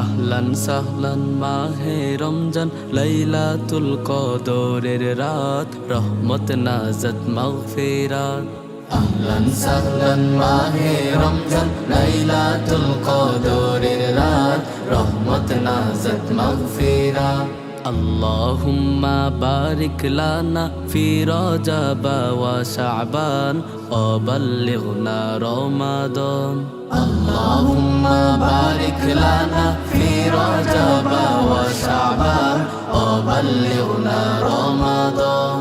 আহলান সাহলান মাহে রমজান লাইলাতুল কদরের রাত রহমত নাজাত মাগফিরাত আহলান সাহলান মাহে রমজান লাইলাতুল কদরের রাত রহমত নাজাত মাগফিরাত আল্লাহুম্মা বারিক লানা ফি রজব ওয়া শাবান ওয়া বাল্লিগনা রমাদান আল্লাহুম্মা বারিক লানা ফি রজব ওয়া শাবান ওয়া বাল্লিগনা রমাদান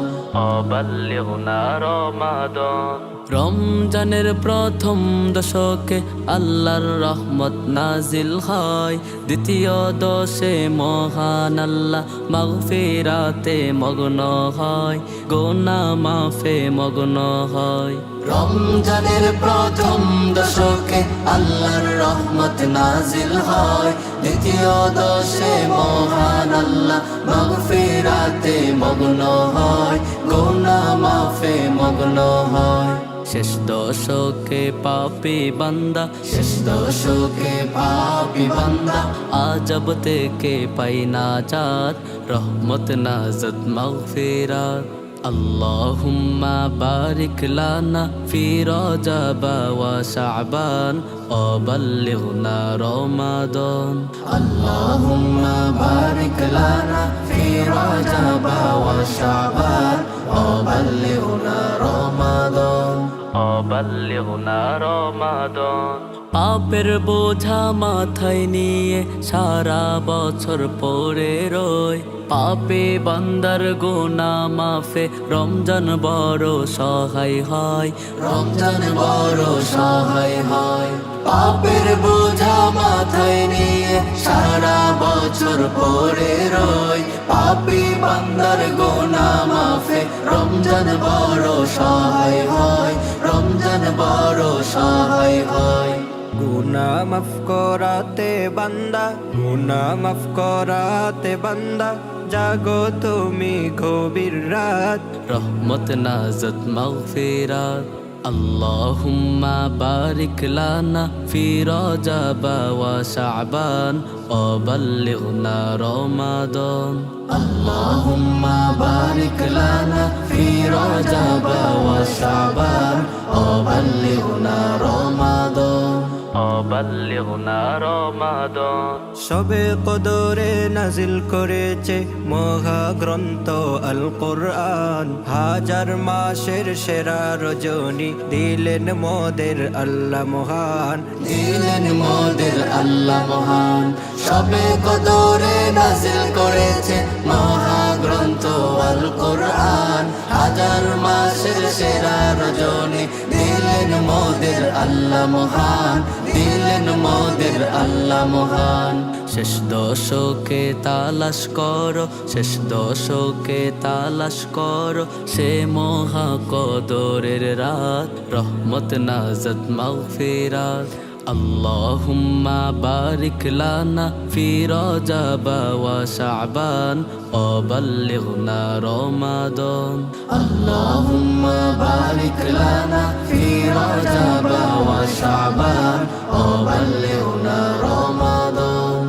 রমজানের প্রথম দশকে আল্লাহর রহমত নাজিল হয়, দ্বিতীয় দশে মহান আল্লাহ মাগফিরাতে মগ্ন হয়, গুনাহ মাফে মগ্ন হয়। রমজানের প্রথম দশকে আল্লাহর রহমত নাজিল হয়, দ্বিতীয় দশে মহান আল্লাহ মাগফিরাতে মগ্ন হয়, গুনাহ মাফে মগ্ন হয়। শেষ দশকে পাপী বান্দা, শেষ দশকে পাপী বান্দা আজব থেকে পাই নাজাত, রহমত নাজাত মাগফিরাত। আল্লাহুম্মা বারিক লানা ফি রজব ওয়া শাবান ওয়া বাল্লিগনা রমাদান আল্লাহুম্মা বারিক লানা ফি রজব ওয়া শাবান ওয়া বাল্লিগনা রমাদান পাপের বোঝা মাথায় নিয়ে সারা বছর পড়ে রয়, পাপে বান্দার গুনাহ মাফে রমজান বড় সহায় হয়, রমজান বড় সহায় হয়। পাপের বোঝা মাথায় নিয়ে সারা বছর পড়ে রয়, পাপী বান্দার গুনাহ মাফে রমজান বড় সহায় হয়, রমজান বড় সহায় হয়। গুনাহ মাফ করাতে বান্দা, গুনাহ মাফ করাতে বান্দা, জাগো তুমি গভীর রাত, রহমত নাজাত মাগফিরাত। আল্লাহুম্মা বারিক লানা ফি রজব ওয়া শাবান ওয়া বাল্লিগনা রমাদান আল্লাহুম্মা বারিক লানা ফি রজব ওয়া শাবান ওয়া বাল্লিগনা রমাদান সবে কদরে নাজিল করেছে মহাগ্রন্থ আল কোরআন, হাজার মাসের সেরা রজনী দিলেন মোদের আল্লাহ মহান, দিলেন মোদের আল্লাহ মহান। সবে কদরে নাজিল করেছে মহাগ্রন্থ আল কোরআন, হাজার মাসের সেরা রজনী দিলেন মোদের আল্লাহ মহান, দিলেন মোদের আল্লাহ মহান। শেষ দশকে তালাশ করো, শেষ দশকে তালাশ করো সে মহা কদরের রাত, রহমত নাজাত মাগফিরাত। আল্লাহুম্মা বারিক লানা ফি রজব ওয়া শাবান ওয়া বাল্লিগনা রমাদান আল্লাহুম্মা বারিক লানা ফি রজব ওয়া শাবান ওয়া বাল্লিগনা রমাদান